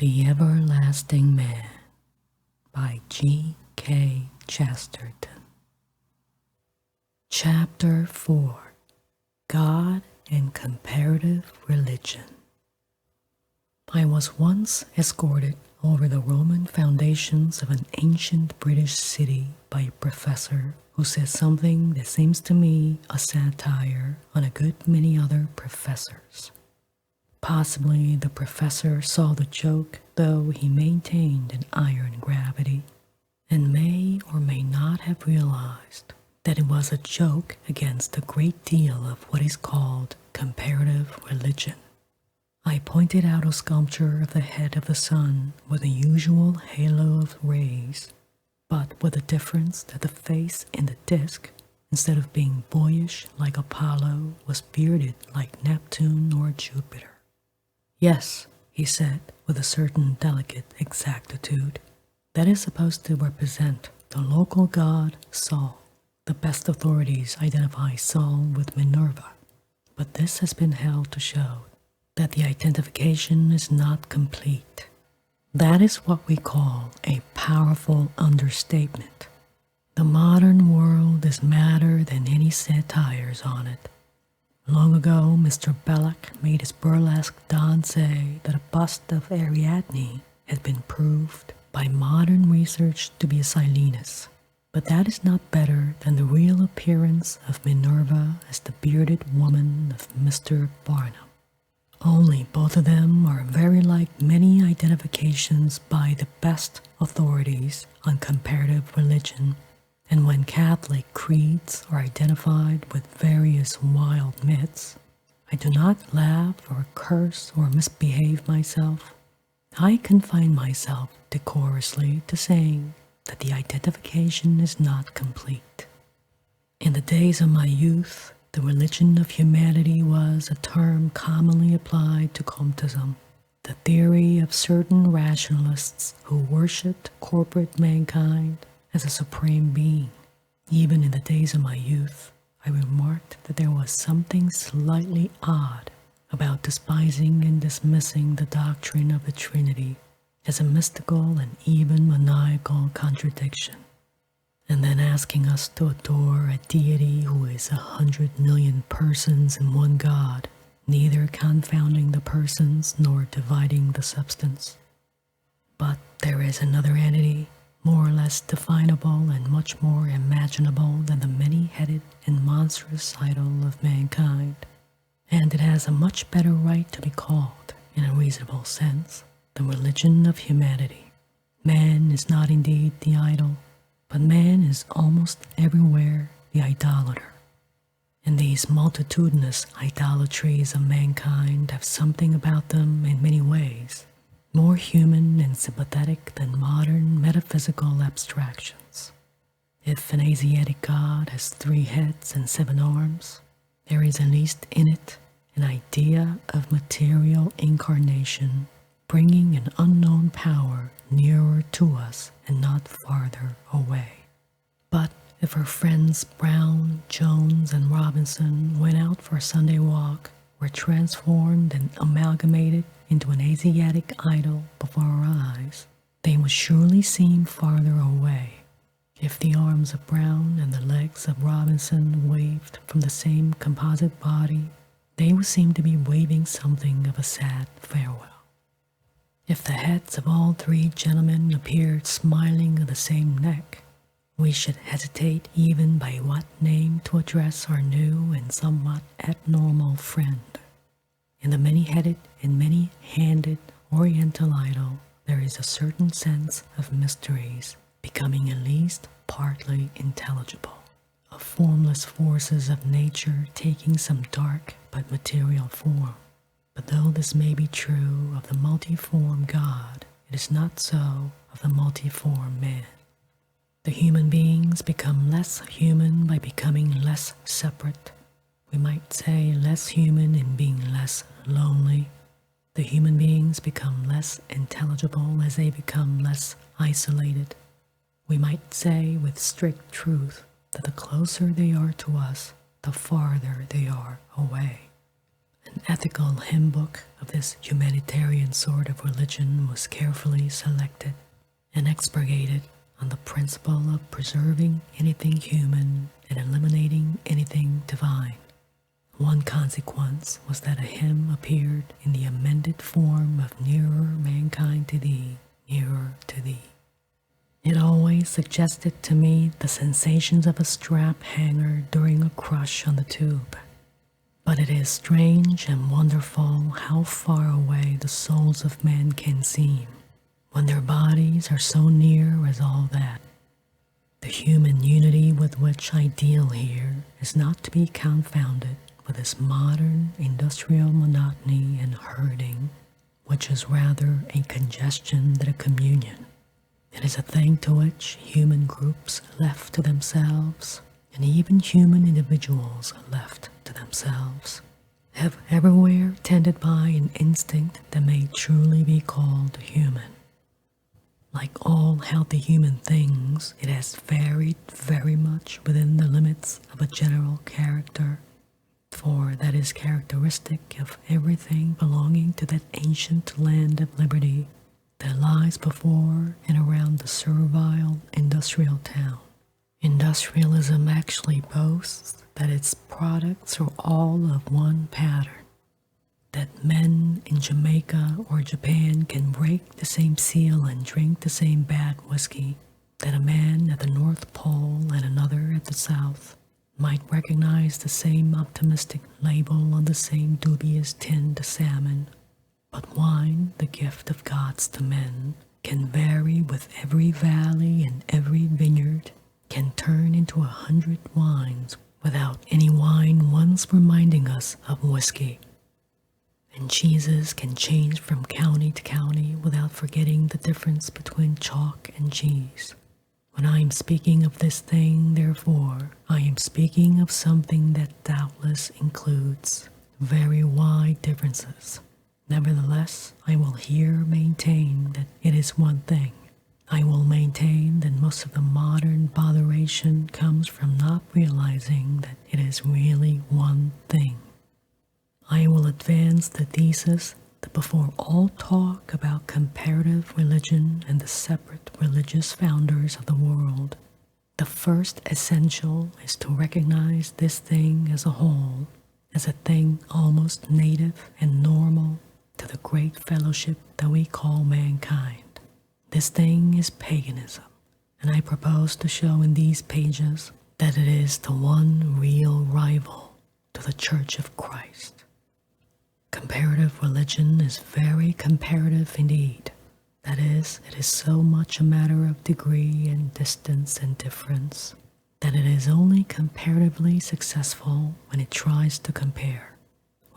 The Everlasting Man by G.K. Chesterton. Chapter 4. God and Comparative Religion. I was once escorted over the Roman foundations of an ancient British city by a professor who said something that seems to me a satire on a good many other professors. Possibly the professor saw the joke, though he maintained an iron gravity, and may or may not have realized that it was a joke against a great deal of what is called comparative religion. I pointed out a sculpture of the head of the sun with the usual halo of rays, but with the difference that the face in the disk, instead of being boyish like Apollo, was bearded like Neptune or Jupiter. Yes, he said with a certain delicate exactitude, that is supposed to represent the local god Sol. The best authorities identify Sol with Minerva, but this has been held to show that the identification is not complete. That is what we call a powerful understatement. The modern world is madder than any satires on it. Long ago, Mr. Belloc made his burlesque Don say that a bust of Ariadne had been proved by modern research to be a Silenus, but that is not better than the real appearance of Minerva as the bearded woman of Mr. Barnum. Only both of them are very like many identifications by the best authorities on comparative religion, and when Catholic creeds are identified with various wild myths, I do not laugh or curse or misbehave myself. I confine myself decorously to saying that the identification is not complete. In the days of my youth, the religion of humanity was a term commonly applied to Comtism, the theory of certain rationalists who worshipped corporate mankind as a supreme being. Even in the days of my youth, I remarked that there was something slightly odd about despising and dismissing the doctrine of the Trinity as a mystical and even maniacal contradiction, and then asking us to adore a deity who is 100 million persons in one God, neither confounding the persons nor dividing the substance. But there is another entity, more or less definable and much more imaginable than the many-headed and monstrous idol of mankind, and it has a much better right to be called, in a reasonable sense, the religion of humanity. Man is not indeed the idol, but man is almost everywhere the idolater. And these multitudinous idolatries of mankind have something about them in many ways, more human and sympathetic than modern metaphysical abstractions. If an Asiatic god has 3 heads and 7 arms, there is at least in it an idea of material incarnation, bringing an unknown power nearer to us and not farther away. But if our friends Brown, Jones, and Robinson went out for a Sunday walk, were transformed and amalgamated into an Asiatic idol before our eyes, they would surely seem farther away. If the arms of Brown and the legs of Robinson waved from the same composite body, they would seem to be waving something of a sad farewell. If the heads of all 3 gentlemen appeared smiling of the same neck, we should hesitate even by what name to address our new and somewhat abnormal friend. In the many-headed and many-handed Oriental idol, there is a certain sense of mysteries becoming at least partly intelligible, of formless forces of nature taking some dark but material form. But though this may be true of the multiform God, it is not so of the multiform man. The human beings become less human by becoming less separate. We might say less human in being less lonely. The human beings become less intelligible as they become less isolated. We might say with strict truth that the closer they are to us, the farther they are away. An ethical hymn book of this humanitarian sort of religion was carefully selected and expurgated on the principle of preserving anything human and eliminating anything divine. One consequence was that a hymn appeared in the amended form of Nearer Mankind to Thee, Nearer to Thee. It always suggested to me the sensations of a strap hanger during a crush on the tube. But it is strange and wonderful how far away the souls of men can seem when their bodies are so near as all that. The human unity with which I deal here is not to be confounded with this modern industrial monotony and herding, which is rather a congestion than a communion. It is a thing to which human groups left to themselves, and even human individuals left to themselves, have everywhere tended by an instinct that may truly be called human. Like all healthy human things, it has varied very much within the limits of a general character, for that is characteristic of everything belonging to that ancient land of liberty that lies before and around the servile industrial town. Industrialism actually boasts that its products are all of one pattern, that men in Jamaica or Japan can break the same seal and drink the same bad whiskey, that a man at the North Pole and another at the South might recognize the same optimistic label on the same dubious tinned salmon. But wine, the gift of gods to men, can vary with every valley and every vineyard, can turn into 100 wines without any wine once reminding us of whiskey. And cheeses can change from county to county without forgetting the difference between chalk and cheese. When I am speaking of this thing, therefore, I am speaking of something that doubtless includes very wide differences. Nevertheless, I will here maintain that it is one thing. I will maintain that most of the modern botheration comes from not realizing that it is really one thing. I will advance the thesis that before all talk about comparative religion and the separate religious founders of the world, the first essential is to recognize this thing as a whole, as a thing almost native and normal to the great fellowship that we call mankind. This thing is paganism, and I propose to show in these pages that it is the one real rival to the Church of Christ. Comparative religion is very comparative indeed. That is, it is so much a matter of degree and distance and difference that it is only comparatively successful when it tries to compare.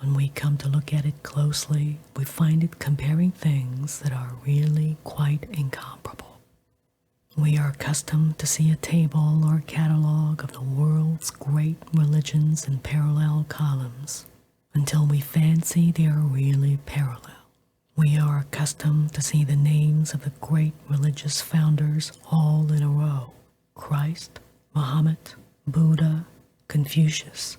When we come to look at it closely, we find it comparing things that are really quite incomparable. We are accustomed to see a table or catalog of the world's great religions in parallel columns until we fancy they are really parallel. We are accustomed to see the names of the great religious founders all in a row: Christ, Muhammad, Buddha, Confucius.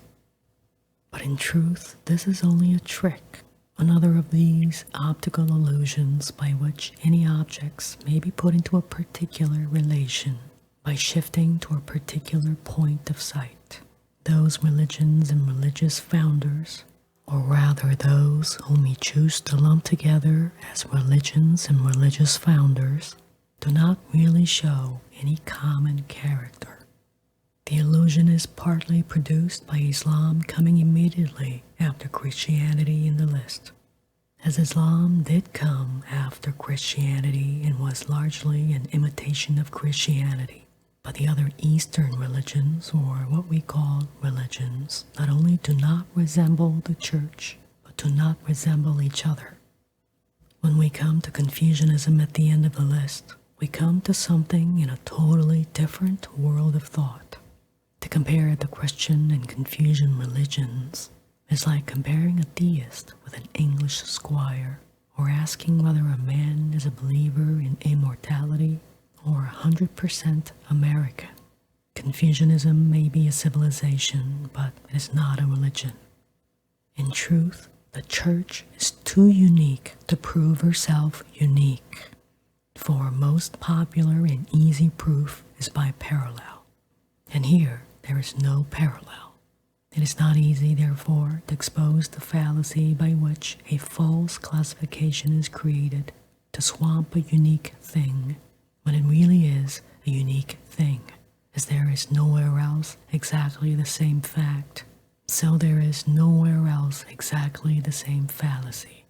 But in truth, this is only a trick, another of these optical illusions by which any objects may be put into a particular relation by shifting to a particular point of sight. Those religions and religious founders, or rather those whom we choose to lump together as religions and religious founders, do not really show any common character. The illusion is partly produced by Islam coming immediately after Christianity in the list. As Islam did come after Christianity and was largely an imitation of Christianity, but the other Eastern religions, or what we call religions, not only do not resemble the Church, but do not resemble each other. When we come to Confucianism at the end of the list, we come to something in a totally different world of thought. To compare the Christian and Confucian religions is like comparing a theist with an English squire, or asking whether a man is a believer in immortality or 100% American. Confucianism may be a civilization, but it is not a religion. In truth, the church is too unique to prove herself unique, for most popular and easy proof is by parallel, and here there is no parallel. It is not easy, therefore, to expose the fallacy by which a false classification is created to swamp a unique thing, when it really is a unique thing, as there is nowhere else exactly the same fact, so there is nowhere else exactly the same fallacy.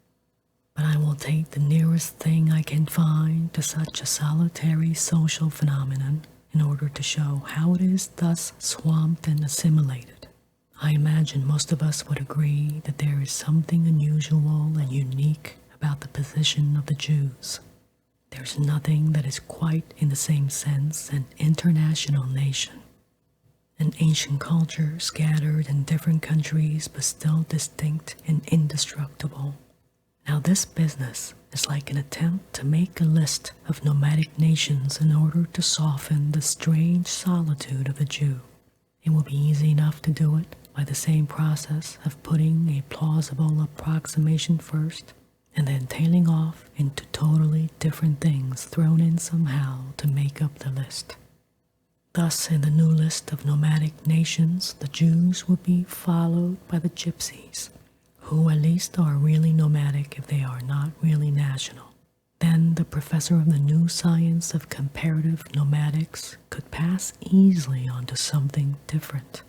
But I will take the nearest thing I can find to such a solitary social phenomenon in order to show how it is thus swamped and assimilated. I imagine most of us would agree that there is something unusual and unique about the position of the Jews. There is nothing that is quite in the same sense an international nation, an ancient culture scattered in different countries but still distinct and indestructible. Now this business is like an attempt to make a list of nomadic nations in order to soften the strange solitude of the Jew. It will be easy enough to do it by the same process of putting a plausible approximation first and then tailing off into totally different things thrown in somehow to make up the list. Thus, in the new list of nomadic nations, the Jews would be followed by the Gypsies, who at least are really nomadic if they are not really national. Then the professor of the new science of comparative nomadics could pass easily onto something different,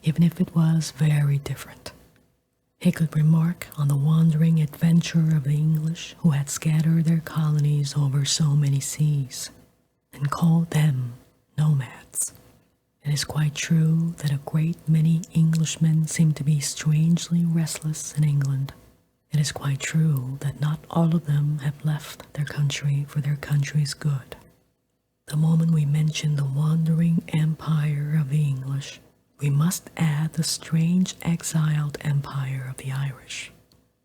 even if it was very different. He could remark on the wandering adventure of the English who had scattered their colonies over so many seas, and call them nomads. It is quite true that a great many Englishmen seem to be strangely restless in England. It is quite true that not all of them have left their country for their country's good. The moment we mention the wandering empire of the English, we must add the strange exiled empire of the Irish,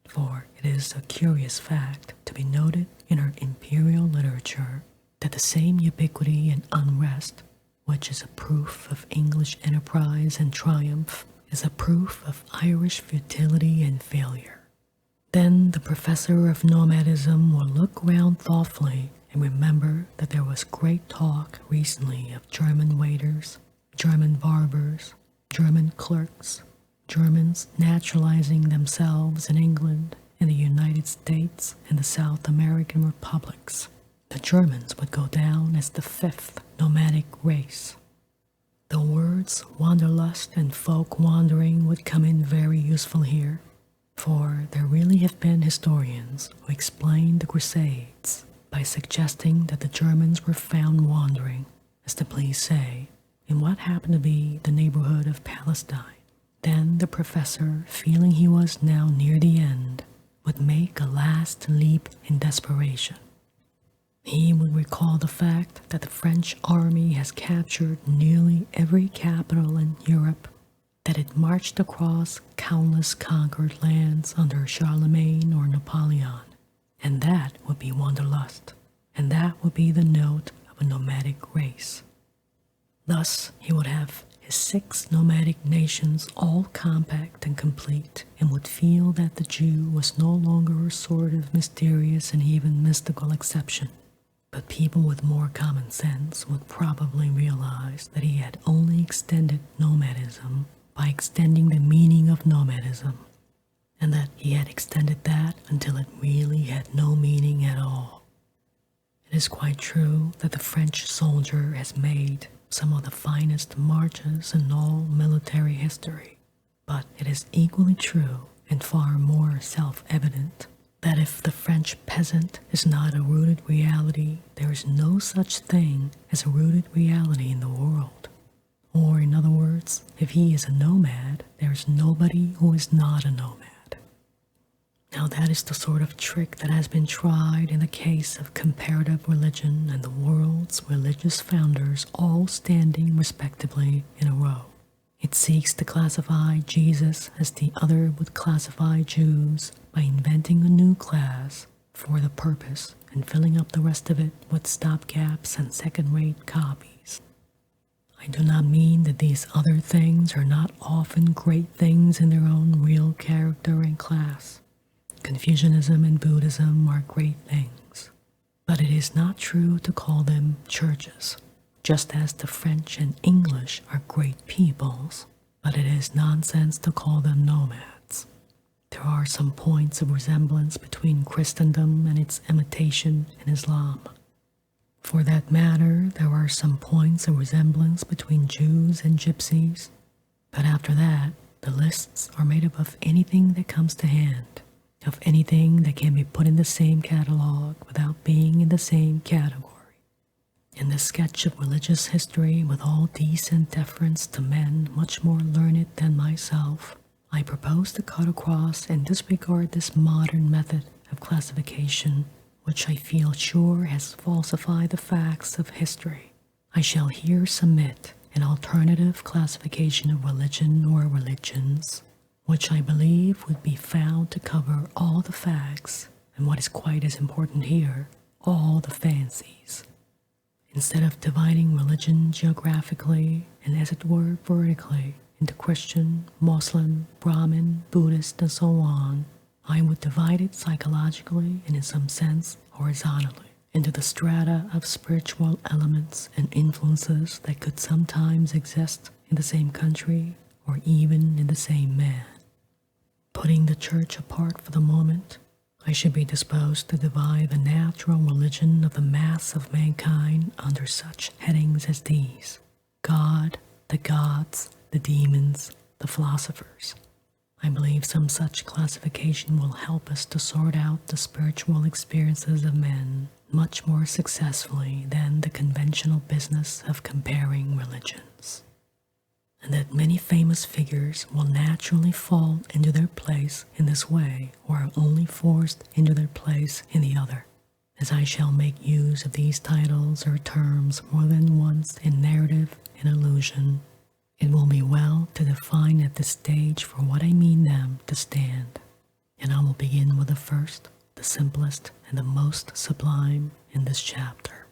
for it is a curious fact to be noted in our imperial literature that the same ubiquity and unrest, which is a proof of English enterprise and triumph, is a proof of Irish futility and failure. Then the professor of nomadism will look round thoughtfully and remember that there was great talk recently of German waiters, German barbers, German clerks, Germans naturalizing themselves in England, in the United States, and the South American republics. The Germans would go down as the fifth nomadic race. The words wanderlust and folk wandering would come in very useful here, for there really have been historians who explained the Crusades by suggesting that the Germans were found wandering, as the police say, in what happened to be the neighborhood of Palestine. Then the professor, feeling he was now near the end, would make a last leap in desperation. He would recall the fact that the French army has captured nearly every capital in Europe, that it marched across countless conquered lands under Charlemagne or Napoleon, and that would be wanderlust, and that would be the note of a nomadic race. Thus, he would have his 6 nomadic nations all compact and complete, and would feel that the Jew was no longer a sort of mysterious and even mystical exception. But people with more common sense would probably realize that he had only extended nomadism by extending the meaning of nomadism, and that he had extended that until it really had no meaning at all. It is quite true that the French soldier has made some of the finest marches in all military history, but it is equally true and far more self-evident that if the French peasant is not a rooted reality, there is no such thing as a rooted reality in the world. Or, in other words, if he is a nomad, there is nobody who is not a nomad. Now that is the sort of trick that has been tried in the case of comparative religion and the world's religious founders all standing respectively in a row. It seeks to classify Jesus as the other would classify Jews by inventing a new class for the purpose and filling up the rest of it with stopgaps and second-rate copies. I do not mean that these other things are not often great things in their own real character and class. Confucianism and Buddhism are great things. But it is not true to call them churches, just as the French and English are great peoples, but it is nonsense to call them nomads. There are some points of resemblance between Christendom and its imitation in Islam. For that matter, there are some points of resemblance between Jews and Gypsies, but after that, the lists are made up of anything that comes to hand, of anything that can be put in the same catalog without being in the same category. In this sketch of religious history, with all decent deference to men much more learned than myself, I propose to cut across and disregard this modern method of classification, which I feel sure has falsified the facts of history. I shall here submit an alternative classification of religion or religions, which I believe would be found to cover all the facts, and what is quite as important here, all the fancies. Instead of dividing religion geographically and as it were vertically into Christian, Muslim, Brahmin, Buddhist, and so on, I would divide it psychologically and in some sense horizontally into the strata of spiritual elements and influences that could sometimes exist in the same country or even in the same man. Putting the church apart for the moment, I should be disposed to divide the natural religion of the mass of mankind under such headings as these: God, the gods, the demons, the philosophers. I believe some such classification will help us to sort out the spiritual experiences of men much more successfully than the conventional business of comparing religions, and that many famous figures will naturally fall into their place in this way or are only forced into their place in the other. As I shall make use of these titles or terms more than once in narrative and allusion, it will be well to define at this stage for what I mean them to stand, and I will begin with the first, the simplest, and the most sublime in this chapter.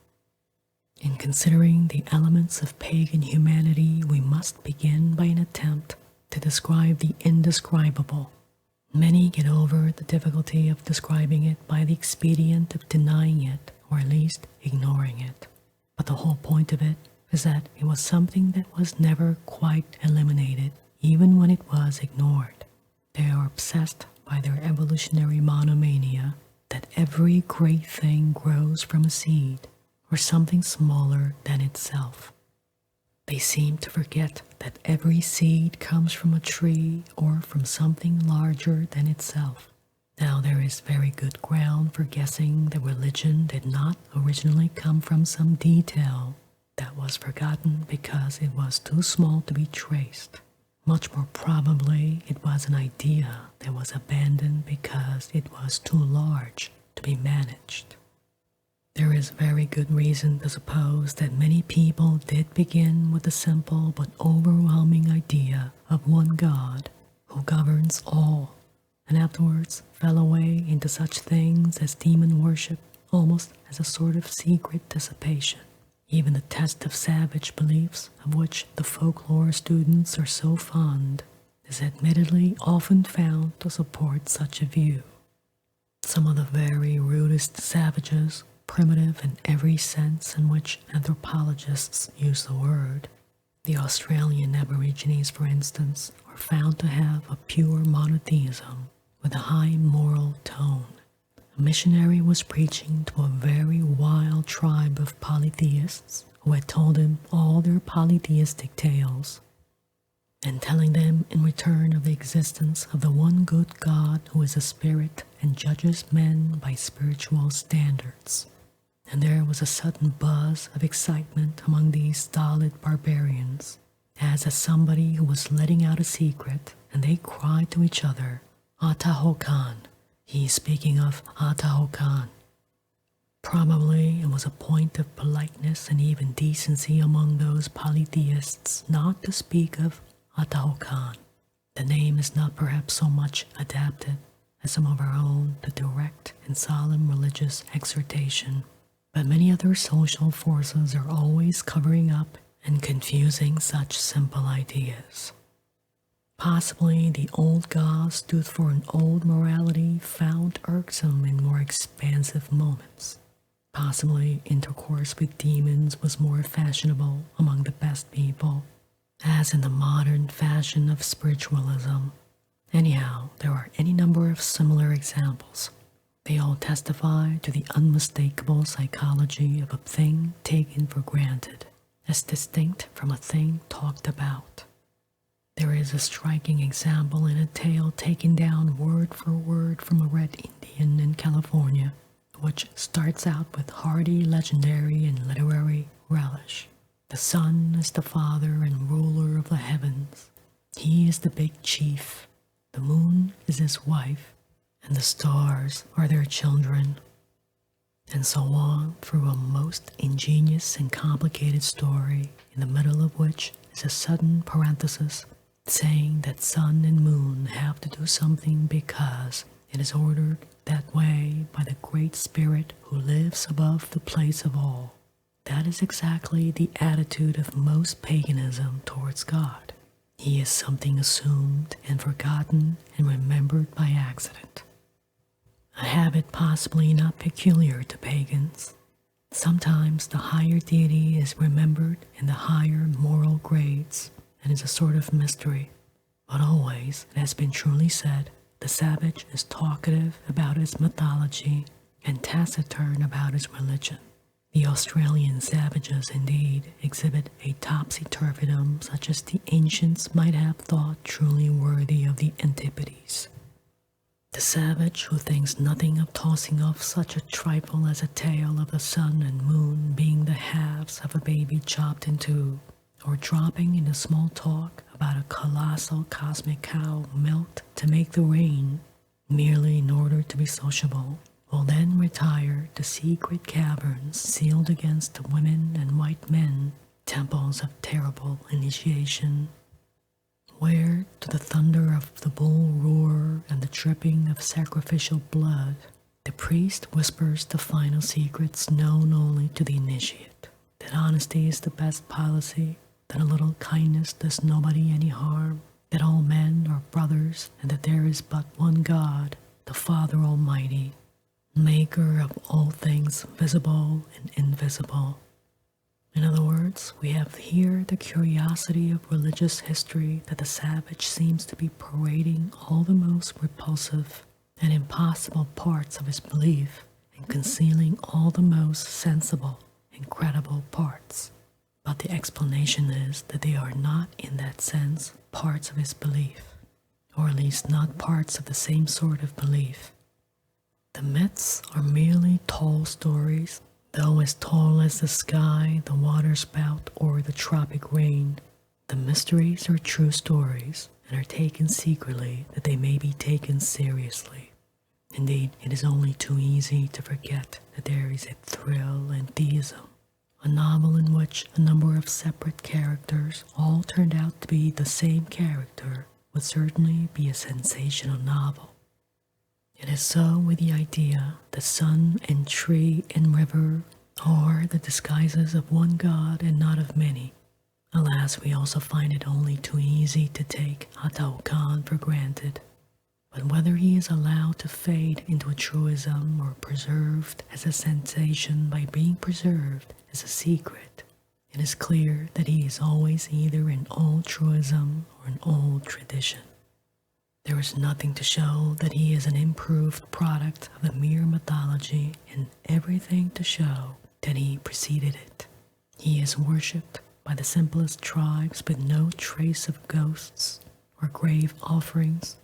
In considering the elements of pagan humanity, we must begin by an attempt to describe the indescribable. Many get over the difficulty of describing it by the expedient of denying it, or at least ignoring it. But the whole point of it is that it was something that was never quite eliminated, even when it was ignored. They are obsessed by their evolutionary monomania that every great thing grows from a seed, or something smaller than itself. They seem to forget that every seed comes from a tree or from something larger than itself. Now there is very good ground for guessing that religion did not originally come from some detail that was forgotten because it was too small to be traced. Much more probably, it was an idea that was abandoned because it was too large to be managed. There is very good reason to suppose that many people did begin with the simple but overwhelming idea of one God who governs all, and afterwards fell away into such things as demon worship, almost as a sort of secret dissipation. Even the test of savage beliefs, of which the folklore students are so fond, is admittedly often found to support such a view. Some of the very rudest savages, primitive in every sense in which anthropologists use the word, the Australian Aborigines, for instance, are found to have a pure monotheism with a high moral tone. A missionary was preaching to a very wild tribe of polytheists who had told him all their polytheistic tales, and telling them in return of the existence of the one good God who is a spirit and judges men by spiritual standards. And there was a sudden buzz of excitement among these stolid barbarians, as of somebody who was letting out a secret, and they cried to each other, "Atahokan." He is speaking of Atahokan. Probably it was a point of politeness and even decency among those polytheists not to speak of Atahokan. The name is not perhaps so much adapted as some of our own to direct and solemn religious exhortation, but many other social forces are always covering up and confusing such simple ideas. Possibly the old gods stood for an old morality found irksome in more expansive moments. Possibly intercourse with demons was more fashionable among the best people, as in the modern fashion of spiritualism. Anyhow, there are any number of similar examples. They all testify to the unmistakable psychology of a thing taken for granted, as distinct from a thing talked about. There is a striking example in a tale taken down word for word from a Red Indian in California, which starts out with hearty legendary and literary relish. The sun is the father and ruler of the heavens. He is the big chief. The moon is his wife, and the stars are their children. And so on through a most ingenious and complicated story, in the middle of which is a sudden parenthesis saying that sun and moon have to do something because it is ordered that way by the Great Spirit who lives above the place of all. That is exactly the attitude of most paganism towards God. He is something assumed and forgotten and remembered by accident. A habit possibly not peculiar to pagans. Sometimes the higher deity is remembered in the higher moral grades and is a sort of mystery. But always, it has been truly said, the savage is talkative about his mythology and taciturn about his religion. The Australian savages indeed exhibit a topsy-turvydom such as the ancients might have thought truly worthy of the Antipodes. The savage who thinks nothing of tossing off such a trifle as a tale of the sun and moon being the halves of a baby chopped in two, or dropping into small talk about a colossal cosmic cow milked to make the rain, merely in order to be sociable, will then retire to secret caverns sealed against the women and white men, temples of terrible initiation, where, to the thunder of the bull roar and the dripping of sacrificial blood, the priest whispers the final secrets known only to the initiate, that honesty is the best policy, that a little kindness does nobody any harm, that all men are brothers, and that there is but one God, the Father Almighty, maker of all things visible and invisible. In other words, we have here the curiosity of religious history that the savage seems to be parading all the most repulsive and impossible parts of his belief and concealing all the most sensible and credible parts. But the explanation is that they are not, in that sense, parts of his belief, or at least not parts of the same sort of belief. The myths are merely tall stories, though as tall as the sky, the waterspout, or the tropic rain. The mysteries are true stories, and are taken secretly that they may be taken seriously. Indeed, it is only too easy to forget that there is a thrill in theism, a novel in which a number of separate characters all turned out to be the same character would certainly be a sensational novel. It is so with the idea that sun and tree and river are the disguises of one God and not of many. Alas, we also find it only too easy to take Atao Khan for granted. But whether he is allowed to fade into a truism or preserved as a sensation by being preserved as a secret, it is clear that he is always either an old truism or an old tradition. There is nothing to show that he is an improved product of a mere mythology, and everything to show that he preceded it. He is worshipped by the simplest tribes with no trace of ghosts or grave offerings,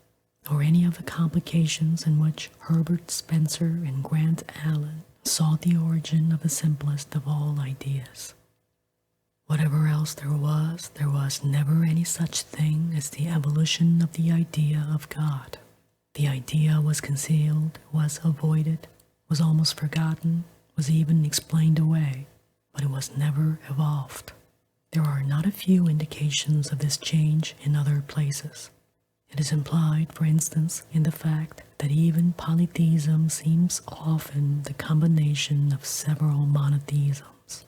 or any of the complications in which Herbert Spencer and Grant Allen sought the origin of the simplest of all ideas. Whatever else there was never any such thing as the evolution of the idea of God. The idea was concealed, was avoided, was almost forgotten, was even explained away, but it was never evolved. There are not a few indications of this change in other places. It is implied, for instance, in the fact that even polytheism seems often the combination of several monotheisms.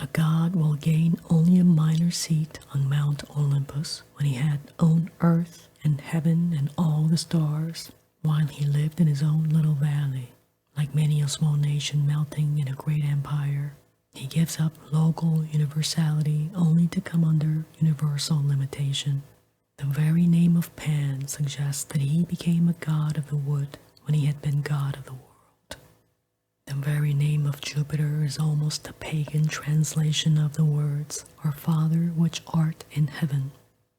A god will gain only a minor seat on Mount Olympus when he had owned earth and heaven and all the stars, while he lived in his own little valley. Like many a small nation melting in a great empire, he gives up local universality only to come under universal limitation. The very name of Pan suggests that he became a god of the wood when he had been god of the world. The very name of Jupiter is almost a pagan translation of the words, Our Father which art in heaven.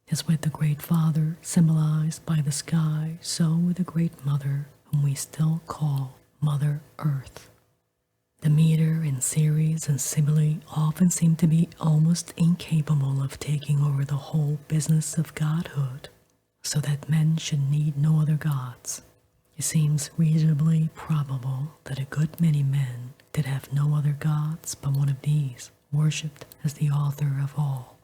As with the Great Father symbolized by the sky, so with the Great Mother, whom we still call Mother Earth. The meter and series and simile often seem to be almost incapable of taking over the whole business of godhood, so that men should need no other gods. It seems reasonably probable that a good many men did have no other gods but one of these, worshipped as the author of all.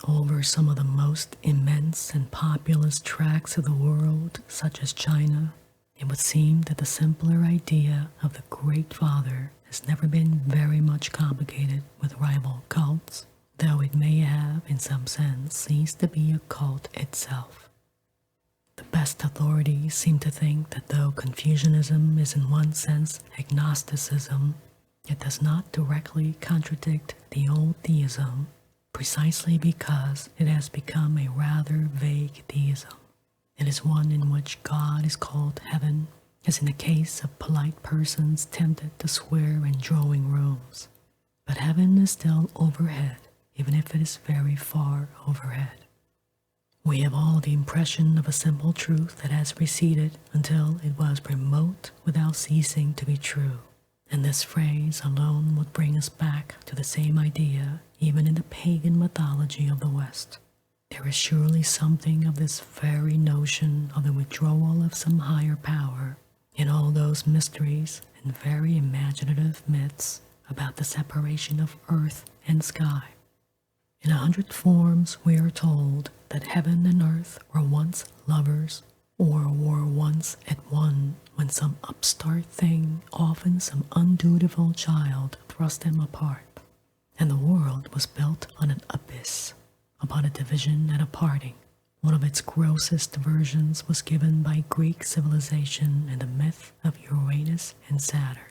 Over some of the most immense and populous tracts of the world, such as China, it would seem that the simpler idea of the Great Father has never been very much complicated with rival cults, though it may have, in some sense, ceased to be a cult itself. The best authorities seem to think that though Confucianism is in one sense agnosticism, it does not directly contradict the old theism, precisely because it has become a rather vague theism. It is one in which God is called heaven, as in the case of polite persons tempted to swear in drawing rooms. But heaven is still overhead, even if it is very far overhead. We have all the impression of a simple truth that has receded until it was remote without ceasing to be true, and this phrase alone would bring us back to the same idea even in the pagan mythology of the West. There is surely something of this very notion of the withdrawal of some higher power in all those mysteries and very imaginative myths about the separation of earth and sky. In 100 forms we are told that heaven and earth were once lovers, or were once at one when some upstart thing, often some undutiful child, thrust them apart, and the world was built on an abyss, upon a division and a parting. One of its grossest versions was given by Greek civilization in the myth of Uranus and Saturn.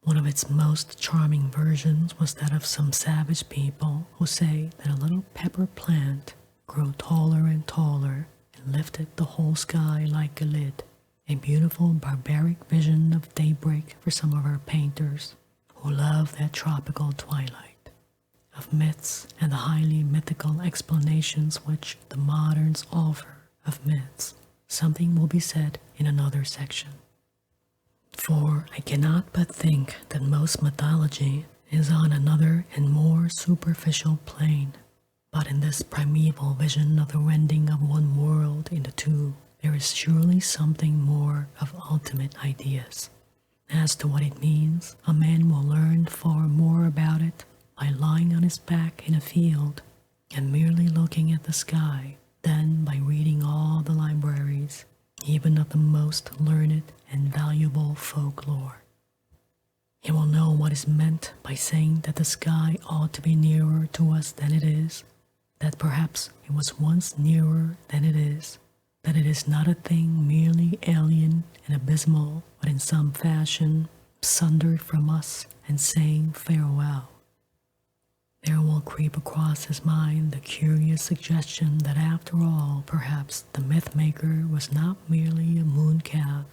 One of its most charming versions was that of some savage people who say that a little pepper plant grew taller and taller and lifted the whole sky like a lid, a beautiful barbaric vision of daybreak for some of our painters who love that tropical twilight. Of myths and the highly mythical explanations which the moderns offer of myths, something will be said in another section. For I cannot but think that most mythology is on another and more superficial plane. But in this primeval vision of the rending of one world into two, there is surely something more of ultimate ideas. As to what it means, a man will learn far more about it by lying on his back in a field and merely looking at the sky than by reading all the libraries, even of the most learned and valuable folklore. He will know what is meant by saying that the sky ought to be nearer to us than it is, that perhaps it was once nearer than it is, that it is not a thing merely alien and abysmal, but in some fashion sundered from us and saying farewell. There will creep across his mind the curious suggestion that after all, perhaps the myth-maker was not merely a mooncalf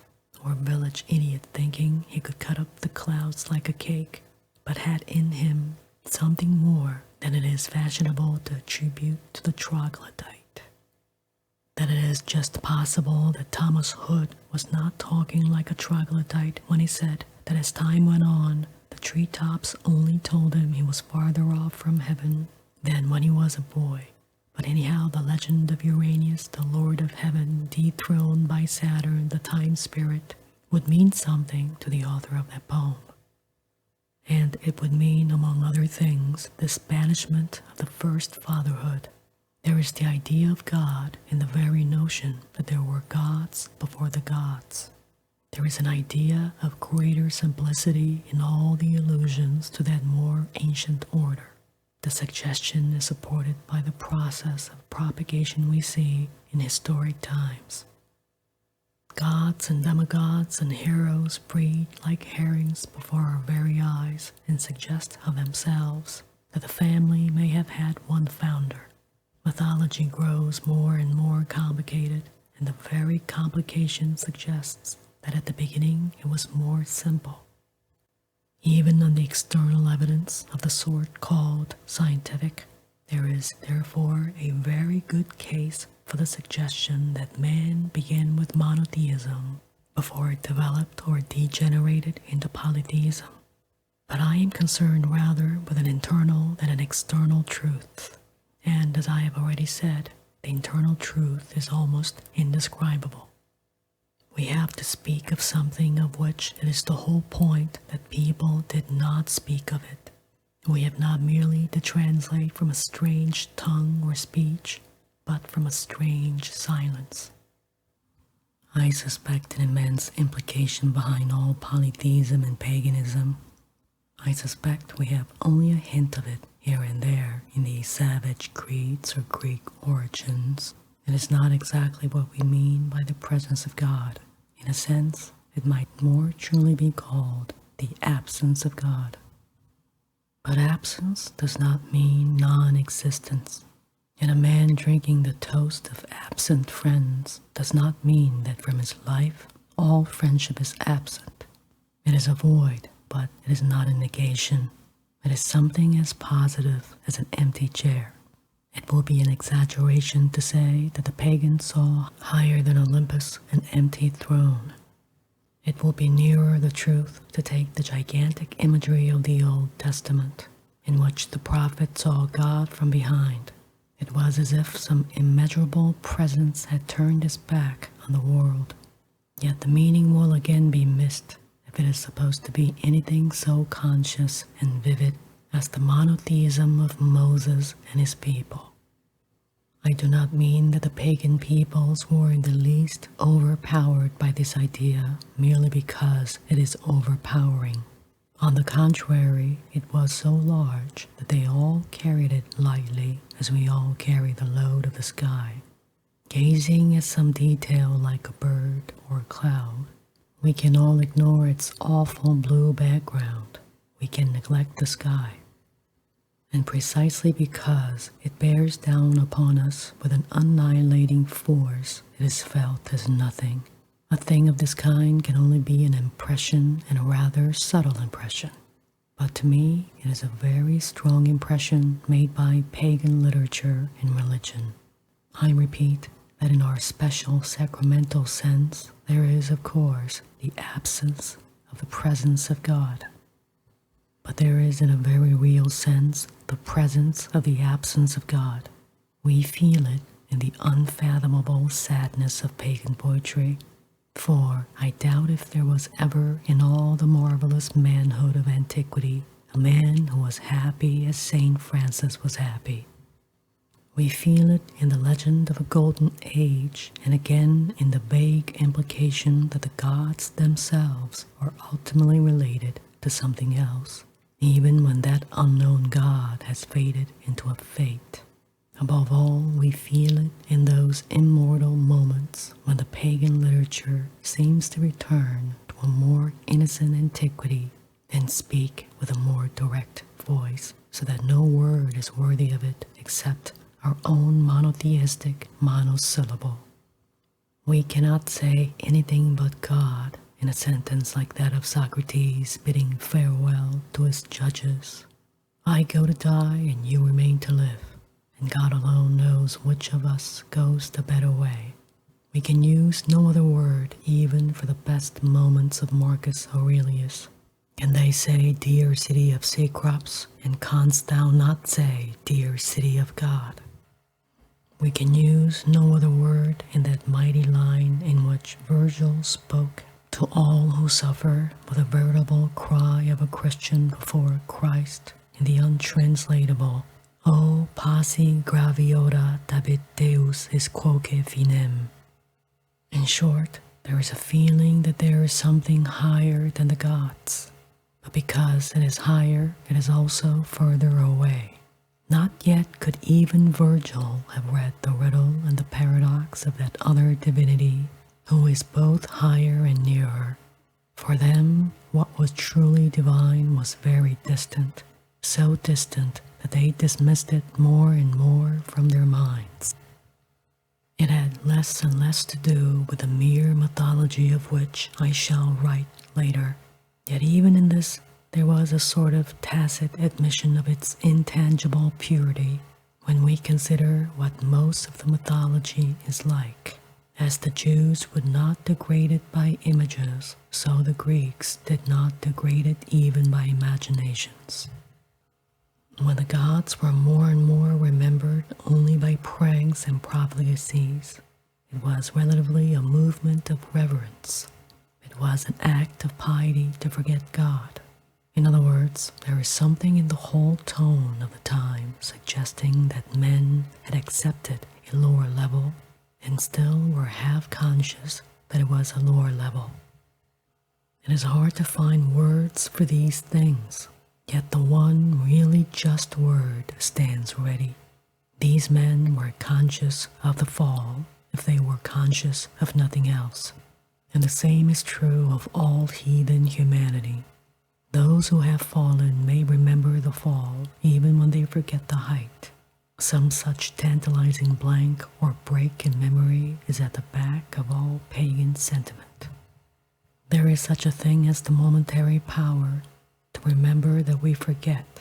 or village idiot thinking he could cut up the clouds like a cake, but had in him something more than it is fashionable to attribute to the troglodyte. That it is just possible that Thomas Hood was not talking like a troglodyte when he said that as time went on, the treetops only told him he was farther off from heaven than when he was a boy. But anyhow, the legend of Uranus, the Lord of Heaven, dethroned by Saturn, the time spirit, would mean something to the author of that poem. And it would mean, among other things, this banishment of the first fatherhood. There is the idea of God in the very notion that there were gods before the gods. There is an idea of greater simplicity in all the allusions to that more ancient order. The suggestion is supported by the process of propagation we see in historic times. Gods and demigods and heroes breed like herrings before our very eyes and suggest of themselves that the family may have had one founder. Mythology grows more and more complicated, and the very complication suggests that at the beginning it was more simple. Even on the external evidence of the sort called scientific, there is therefore a very good case for the suggestion that man began with monotheism before it developed or degenerated into polytheism. But I am concerned rather with an internal than an external truth, and as I have already said, the internal truth is almost indescribable. We have to speak of something of which it is the whole point that people did not speak of it. We have not merely to translate from a strange tongue or speech, but from a strange silence. I suspect an immense implication behind all polytheism and paganism. I suspect we have only a hint of it here and there in these savage creeds or Greek origins. It is not exactly what we mean by the presence of God. In a sense, it might more truly be called the absence of God. But absence does not mean non-existence, and a man drinking the toast of absent friends does not mean that from his life all friendship is absent. It is a void, but it is not a negation. It is something as positive as an empty chair. It will be an exaggeration to say that the pagans saw higher than Olympus an empty throne. It will be nearer the truth to take the gigantic imagery of the Old Testament, in which the prophet saw God from behind. It was as if some immeasurable presence had turned his back on the world. Yet the meaning will again be missed if it is supposed to be anything so conscious and vivid as the monotheism of Moses and his people. I do not mean that the pagan peoples were in the least overpowered by this idea merely because it is overpowering. On the contrary, it was so large that they all carried it lightly as we all carry the load of the sky. Gazing at some detail like a bird or a cloud, we can all ignore its awful blue background. We can neglect the sky. And precisely because it bears down upon us with an annihilating force, it is felt as nothing. A thing of this kind can only be an impression, and a rather subtle impression. But to me, it is a very strong impression made by pagan literature and religion. I repeat that in our special sacramental sense, there is, of course, the absence of the presence of God. But there is in a very real sense the presence of the absence of God. We feel it in the unfathomable sadness of pagan poetry, for I doubt if there was ever in all the marvelous manhood of antiquity a man who was happy as Saint Francis was happy. We feel it in the legend of a golden age, and again in the vague implication that the gods themselves are ultimately related to something else, even when that unknown God has faded into a fate. Above all, we feel it in those immortal moments when the pagan literature seems to return to a more innocent antiquity and speak with a more direct voice, so that no word is worthy of it except our own monotheistic monosyllable. We cannot say anything but God in a sentence like that of Socrates bidding farewell to his judges. I go to die and you remain to live, and God alone knows which of us goes the better way. We can use no other word even for the best moments of Marcus Aurelius. Can they say, dear city of Cecrops, and canst thou not say, dear city of God? We can use no other word in that mighty line in which Virgil spoke to all who suffer with a veritable cry of a Christian before Christ in the untranslatable, O passi graviora dabit Deus is quoque finem. In short, there is a feeling that there is something higher than the gods. But because it is higher, it is also further away. Not yet could even Virgil have read the riddle and the paradox of that other divinity who is both higher and nearer. For them, what was truly divine was very distant, so distant that they dismissed it more and more from their minds. It had less and less to do with the mere mythology of which I shall write later. Yet even in this, there was a sort of tacit admission of its intangible purity when we consider what most of the mythology is like. As the Jews would not degrade it by images, so the Greeks did not degrade it even by imaginations. When the gods were more and more remembered only by pranks and profligacies, it was relatively a movement of reverence. It was an act of piety to forget God. In other words, there is something in the whole tone of the time suggesting that men had accepted a lower level and still were half conscious that it was a lower level. It is hard to find words for these things, yet the one really just word stands ready. These men were conscious of the fall if they were conscious of nothing else, and the same is true of all heathen humanity. Those who have fallen may remember the fall even when they forget the height. Some such tantalizing blank or break in memory is at the back of all pagan sentiment. There is such a thing as the momentary power to remember that we forget,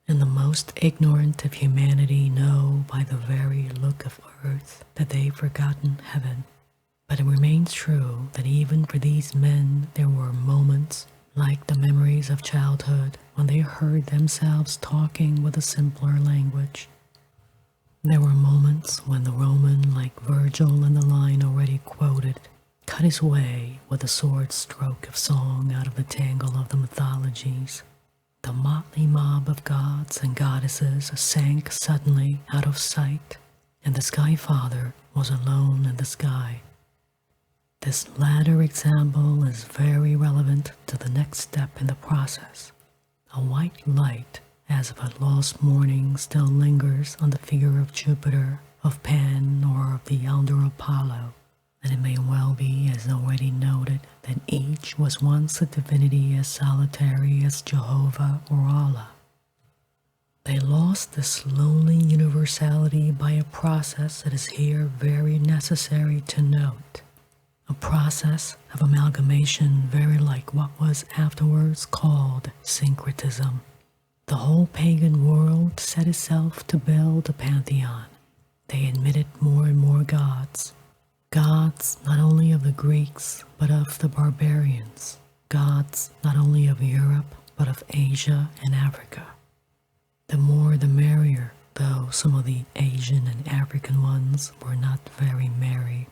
and the most ignorant of humanity know by the very look of earth that they've forgotten heaven. But it remains true that even for these men there were moments like the memories of childhood when they heard themselves talking with a simpler language. There were moments when the Roman, like Virgil in the line already quoted, cut his way with a sword stroke of song out of the tangle of the mythologies. The motley mob of gods and goddesses sank suddenly out of sight, and the Sky Father was alone in the sky. This latter example is very relevant to the next step in the process. A white light, as of a lost morning, still lingers on the figure of Jupiter, of Pan, or of the elder Apollo, and it may well be, as already noted, that each was once a divinity as solitary as Jehovah or Allah. They lost this lonely universality by a process that is here very necessary to note. A process of amalgamation very like what was afterwards called syncretism. The whole pagan world set itself to build a pantheon. They admitted more and more gods. Gods not only of the Greeks, but of the barbarians. Gods not only of Europe, but of Asia and Africa. The more the merrier, though some of the Asian and African ones were not very merry.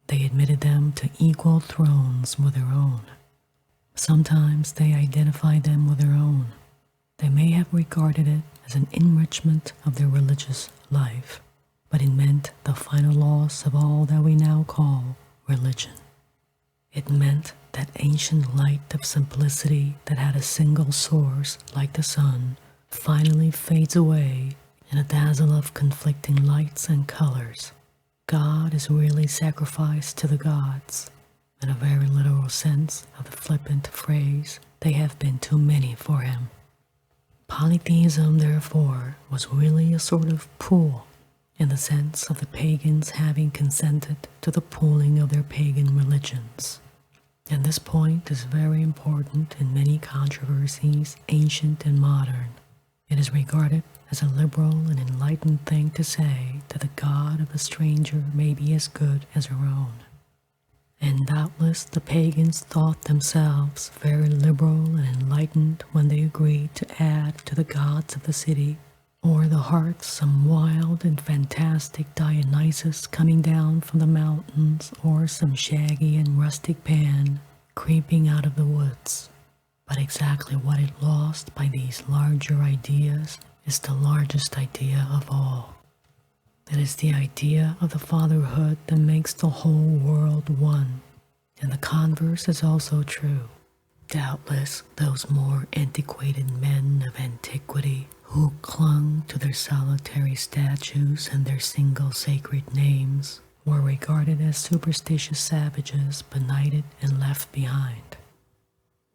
They admitted them to equal thrones with their own. Sometimes they identified them with their own. They may have regarded it as an enrichment of their religious life, but it meant the final loss of all that we now call religion. It meant that ancient light of simplicity that had a single source, like the sun, finally fades away in a dazzle of conflicting lights and colors. God is really sacrificed to the gods. In a very literal sense of the flippant phrase, they have been too many for him. Polytheism, therefore, was really a sort of pool, in the sense of the pagans having consented to the pooling of their pagan religions. And this point is very important in many controversies, ancient and modern. It is regarded as a liberal and enlightened thing to say that the god of a stranger may be as good as her own. And doubtless the pagans thought themselves very liberal and enlightened when they agreed to add to the gods of the city or the hearth some wild and fantastic Dionysus coming down from the mountains, or some shaggy and rustic Pan creeping out of the woods. But exactly what it lost by these larger ideas is the largest idea of all. It is the idea of the fatherhood that makes the whole world one. And the converse is also true. Doubtless, those more antiquated men of antiquity who clung to their solitary statues and their single sacred names were regarded as superstitious savages benighted and left behind.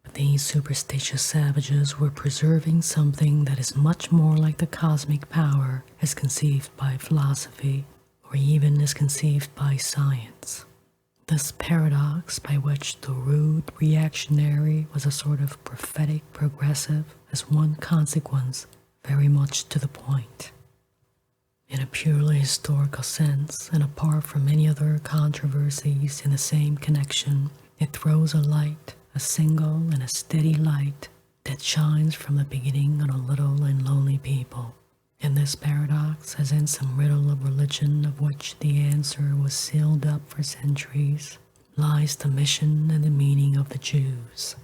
But these superstitious savages were preserving something that is much more like the cosmic power as conceived by philosophy, or even as conceived by science. This paradox by which the rude reactionary was a sort of prophetic progressive has one consequence very much to the point. In a purely historical sense, and apart from any other controversies in the same connection, it throws a light, a single and a steady light, that shines from the beginning on a little and lonely people. In this paradox, as in some riddle of religion of which the answer was sealed up for centuries, lies the mission and the meaning of the Jews.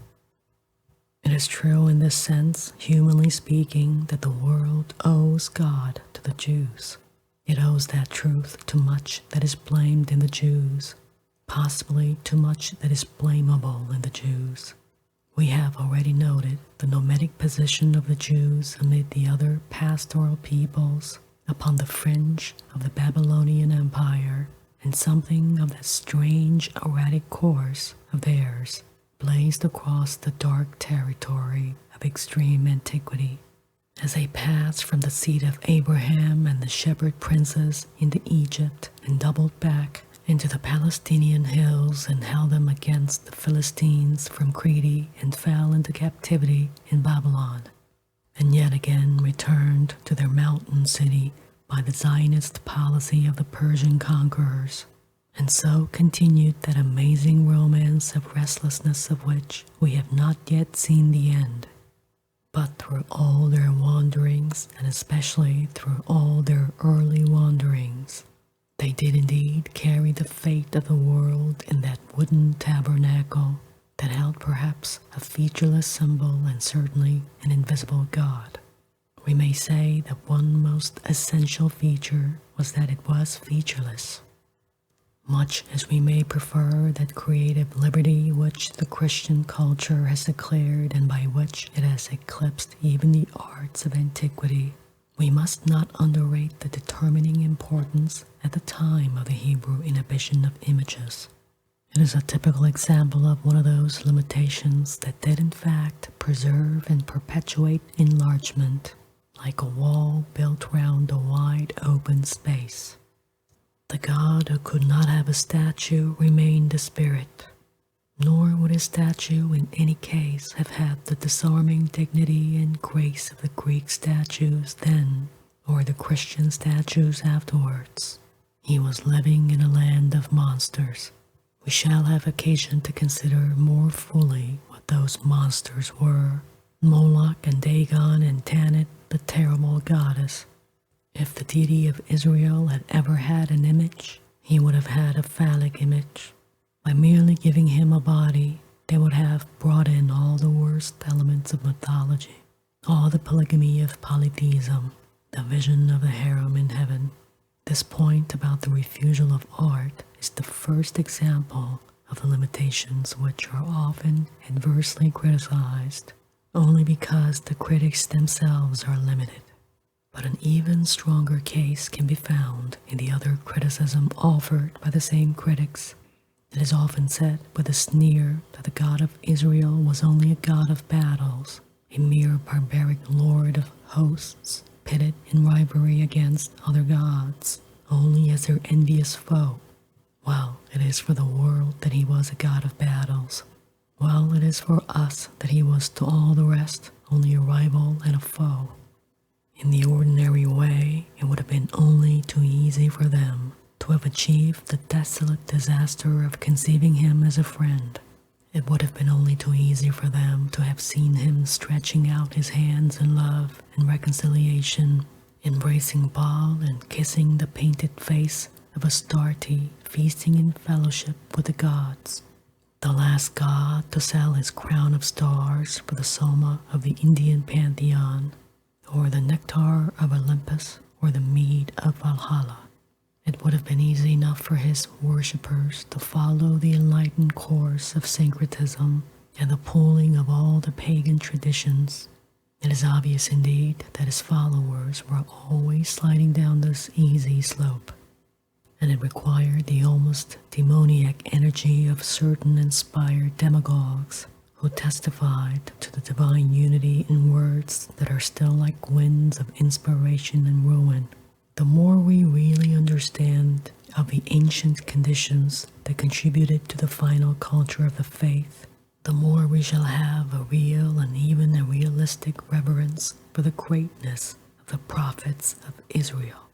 It is true in this sense, humanly speaking, that the world owes God to the Jews. It owes that truth to much that is blamed in the Jews, possibly too much that is blamable in the Jews. We have already noted the nomadic position of the Jews amid the other pastoral peoples upon the fringe of the Babylonian Empire, and something of that strange erratic course of theirs blazed across the dark territory of extreme antiquity, as they passed from the seat of Abraham and the shepherd princes into Egypt and doubled back into the Palestinian hills and held them against the Philistines from Crete and fell into captivity in Babylon, and yet again returned to their mountain city by the Zionist policy of the Persian conquerors, and so continued that amazing romance of restlessness of which we have not yet seen the end. But through all their wanderings, and especially through all their early wanderings, they did indeed carry the fate of the world in that wooden tabernacle that held perhaps a featureless symbol and certainly an invisible God. We may say that one most essential feature was that it was featureless. Much as we may prefer that creative liberty which the Christian culture has declared and by which it has eclipsed even the arts of antiquity, we must not underrate the determining importance at the time of the Hebrew inhibition of images. It is a typical example of one of those limitations that did in fact preserve and perpetuate enlargement, like a wall built round a wide open space. The God who could not have a statue remained a spirit, nor would his statue in any case have had the disarming dignity and grace of the Greek statues then, or the Christian statues afterwards. He was living in a land of monsters. We shall have occasion to consider more fully what those monsters were, Moloch and Dagon and Tanit, the terrible goddess. If the deity of Israel had ever had an image, he would have had a phallic image. By merely giving him a body, they would have brought in all the worst elements of mythology, all the polygamy of polytheism, the vision of the harem in heaven. This point about the refusal of art is the first example of the limitations which are often adversely criticized, only because the critics themselves are limited. But an even stronger case can be found in the other criticism offered by the same critics. It is often said with a sneer that the God of Israel was only a god of battles, a mere barbaric lord of hosts, pitted in rivalry against other gods, only as their envious foe. Well, it is for the world that he was a god of battles. Well, it is for us that he was to all the rest only a rival and a foe. In the ordinary way, it would have been only too easy for them to have achieved the desolate disaster of conceiving him as a friend. It would have been only too easy for them to have seen him stretching out his hands in love and reconciliation, embracing Baal and kissing the painted face of Astarte, feasting in fellowship with the gods. The last god to sell his crown of stars for the soma of the Indian pantheon, or the nectar of Olympus, or the mead of Valhalla. It would have been easy enough for his worshippers to follow the enlightened course of syncretism and the pooling of all the pagan traditions. It is obvious indeed that his followers were always sliding down this easy slope, and it required the almost demoniac energy of certain inspired demagogues who testified to the divine unity in words that are still like winds of inspiration and ruin. The more we really understand of the ancient conditions that contributed to the final culture of the faith, the more we shall have a real and even a realistic reverence for the greatness of the prophets of Israel.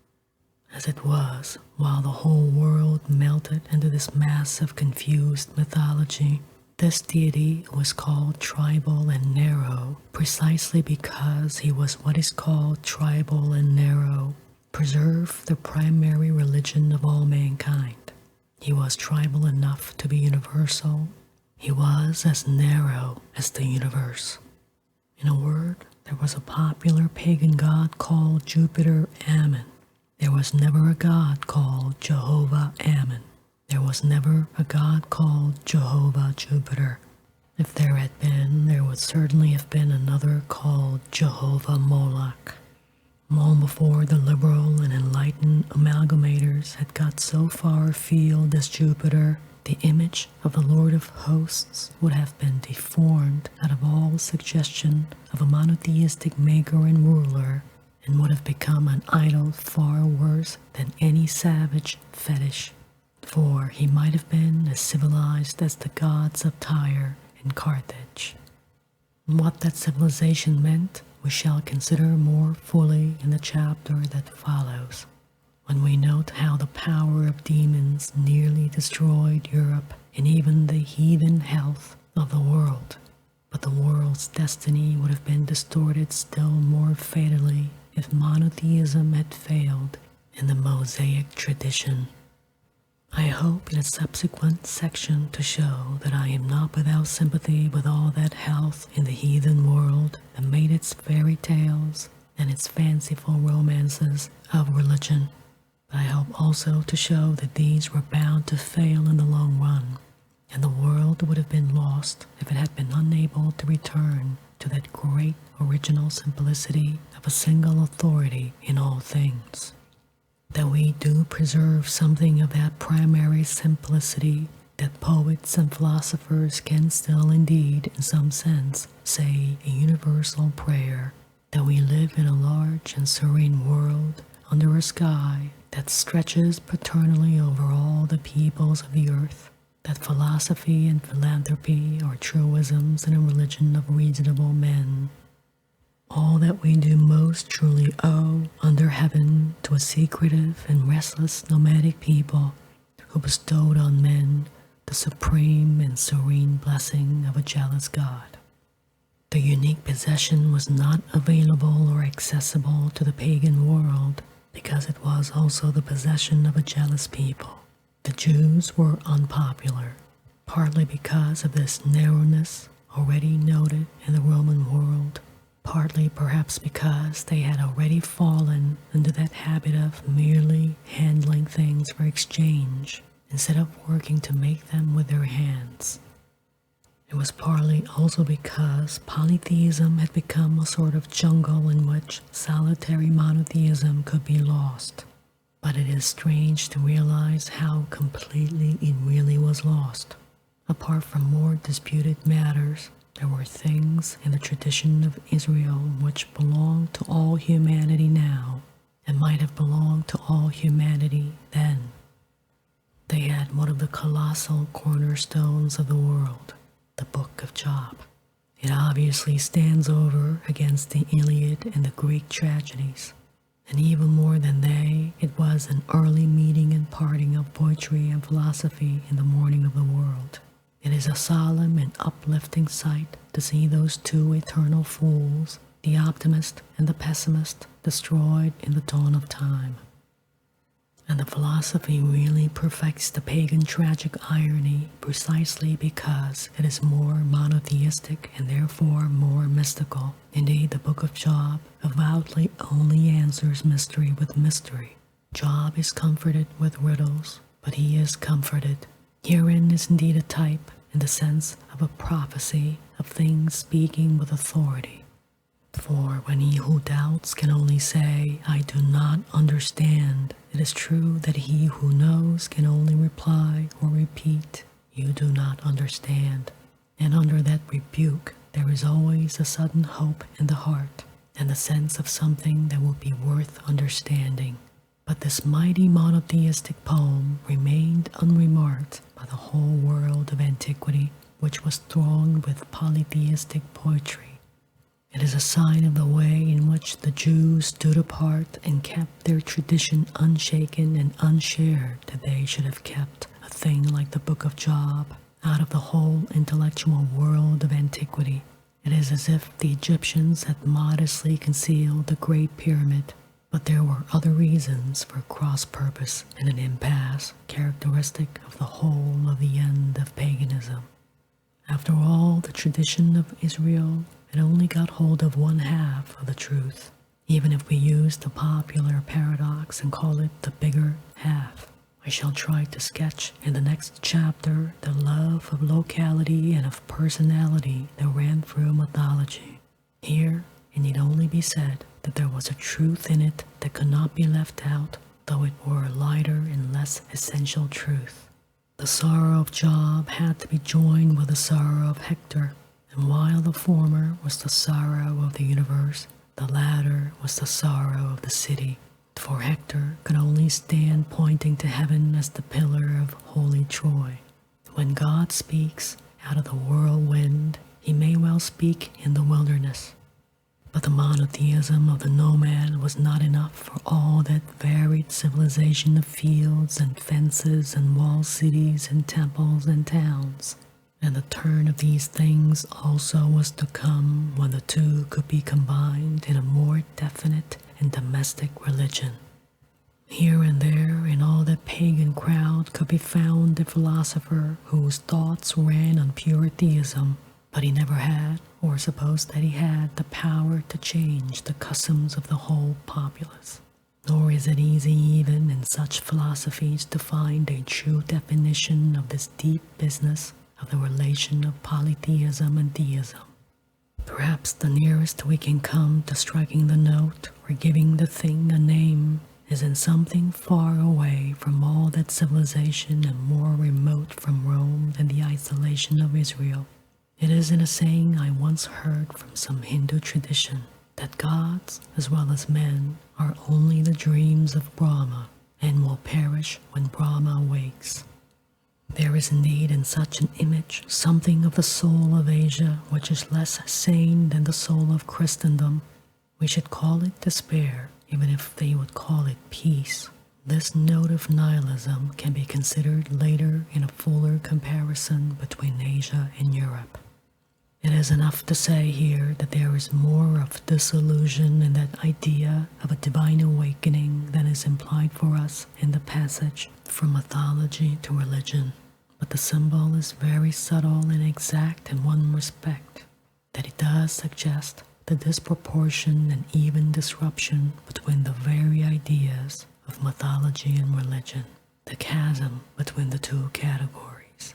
As it was, while the whole world melted into this mass of confused mythology, this deity was called tribal and narrow precisely because he was what is called tribal and narrow, preserved the primary religion of all mankind. He was tribal enough to be universal. He was as narrow as the universe. In a word, there was a popular pagan god called Jupiter Ammon. There was never a god called Jehovah Ammon. There was never a god called Jehovah Jupiter. If there had been, there would certainly have been another called Jehovah Moloch. Long before the liberal and enlightened amalgamators had got so far afield as Jupiter, the image of the Lord of Hosts would have been deformed out of all suggestion of a monotheistic maker and ruler, and would have become an idol far worse than any savage fetish, for he might have been as civilized as the gods of Tyre and Carthage. And what that civilization meant we shall consider more fully in the chapter that follows, when we note how the power of demons nearly destroyed Europe and even the heathen health of the world. But the world's destiny would have been distorted still more fatally if monotheism had failed in the Mosaic tradition. I hope in a subsequent section to show that I am not without sympathy with all that health in the heathen world that made its fairy tales and its fanciful romances of religion. But I hope also to show that these were bound to fail in the long run, and the world would have been lost if it had been unable to return to that great original simplicity of a single authority in all things. That we do preserve something of that primary simplicity, that poets and philosophers can still indeed, in some sense, say a universal prayer, that we live in a large and serene world under a sky that stretches paternally over all the peoples of the earth, that philosophy and philanthropy are truisms in a religion of reasonable men. All that we do most truly owe under heaven to a secretive and restless nomadic people who bestowed on men the supreme and serene blessing of a jealous God. The unique possession was not available or accessible to the pagan world because it was also the possession of a jealous people. The Jews were unpopular, partly because of this narrowness already noted in the Roman world, partly perhaps because they had already fallen into that habit of merely handling things for exchange instead of working to make them with their hands. It was partly also because polytheism had become a sort of jungle in which solitary monotheism could be lost. But it is strange to realize how completely it really was lost. Apart from more disputed matters, there were things in the tradition of Israel which belong to all humanity now and might have belonged to all humanity then. They had one of the colossal cornerstones of the world, the Book of Job. It obviously stands over against the Iliad and the Greek tragedies. And even more than they, it was an early meeting and parting of poetry and philosophy in the morning of the world. It is a solemn and uplifting sight to see those two eternal fools, the optimist and the pessimist, destroyed in the dawn of time. And the philosophy really perfects the pagan tragic irony precisely because it is more monotheistic and therefore more mystical. Indeed, the Book of Job avowedly only answers mystery with mystery. Job is comforted with riddles, but he is comforted. Herein is indeed a type, in the sense of a prophecy, of things speaking with authority. For when he who doubts can only say, I do not understand, it is true that he who knows can only reply or repeat, you do not understand. And under that rebuke there is always a sudden hope in the heart, and the sense of something that will be worth understanding. But this mighty monotheistic poem remained unremarked by the whole world of antiquity, which was thronged with polytheistic poetry. It is a sign of the way in which the Jews stood apart and kept their tradition unshaken and unshared, that they should have kept a thing like the Book of Job out of the whole intellectual world of antiquity. It is as if the Egyptians had modestly concealed the Great Pyramid, but there were other reasons for cross-purpose and an impasse characteristic of the whole of the end of paganism. After all, the tradition of Israel had only got hold of one half of the truth, even if we use the popular paradox and call it the bigger half. I shall try to sketch in the next chapter the love of locality and of personality that ran through mythology. Here, it need only be said that there was a truth in it that could not be left out, though it were a lighter and less essential truth. The sorrow of Job had to be joined with the sorrow of Hector, and while the former was the sorrow of the universe, the latter was the sorrow of the city. For Hector could only stand pointing to heaven as the pillar of holy Troy. When God speaks out of the whirlwind, he may well speak in the wilderness. But the monotheism of the nomad was not enough for all that varied civilization of fields and fences and walled cities and temples and towns. And the turn of these things also was to come when the two could be combined in a more definite and domestic religion. Here and there in all that pagan crowd could be found a philosopher whose thoughts ran on pure theism, but he never had, or supposed that he had, the power to change the customs of the whole populace. Nor is it easy even in such philosophies to find a true definition of this deep business of the relation of polytheism and theism. Perhaps the nearest we can come to striking the note or giving the thing a name is in something far away from all that civilization and more remote from Rome than the isolation of Israel. It is in a saying I once heard from some Hindu tradition that gods as well as men are only the dreams of Brahma and will perish when Brahma awakes. There is indeed in such an image something of the soul of Asia which is less sane than the soul of Christendom. We should call it despair, even if they would call it peace. This note of nihilism can be considered later in a fuller comparison between Asia and Europe. It is enough to say here that there is more of disillusion in that idea of a divine awakening than is implied for us in the passage from mythology to religion. But the symbol is very subtle and exact in one respect, that it does suggest the disproportion and even disruption between the very ideas of mythology and religion, the chasm between the two categories.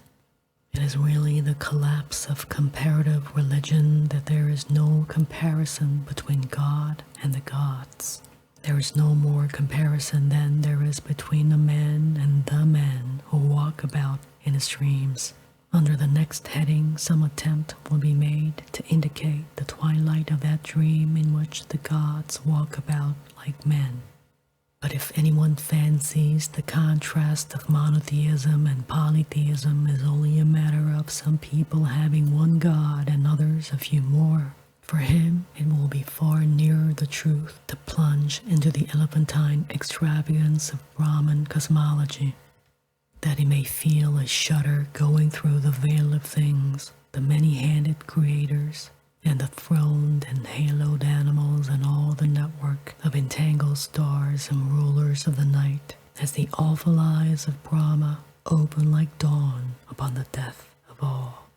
It is really the collapse of comparative religion that there is no comparison between God and the gods. There is no more comparison than there is between the man and the men who walk about in his dreams. Under the next heading, some attempt will be made to indicate the twilight of that dream in which the gods walk about like men. But if anyone fancies the contrast of monotheism and polytheism is only a matter of some people having one god and others a few more, for him it will be far nearer the truth to plunge into the elephantine extravagance of Brahman cosmology, that he may feel a shudder going through the veil of things, the many-handed creators, and the throned and haloed animals and all the network of entangled stars and rulers of the night, as the awful eyes of Brahma open like dawn upon the death of all.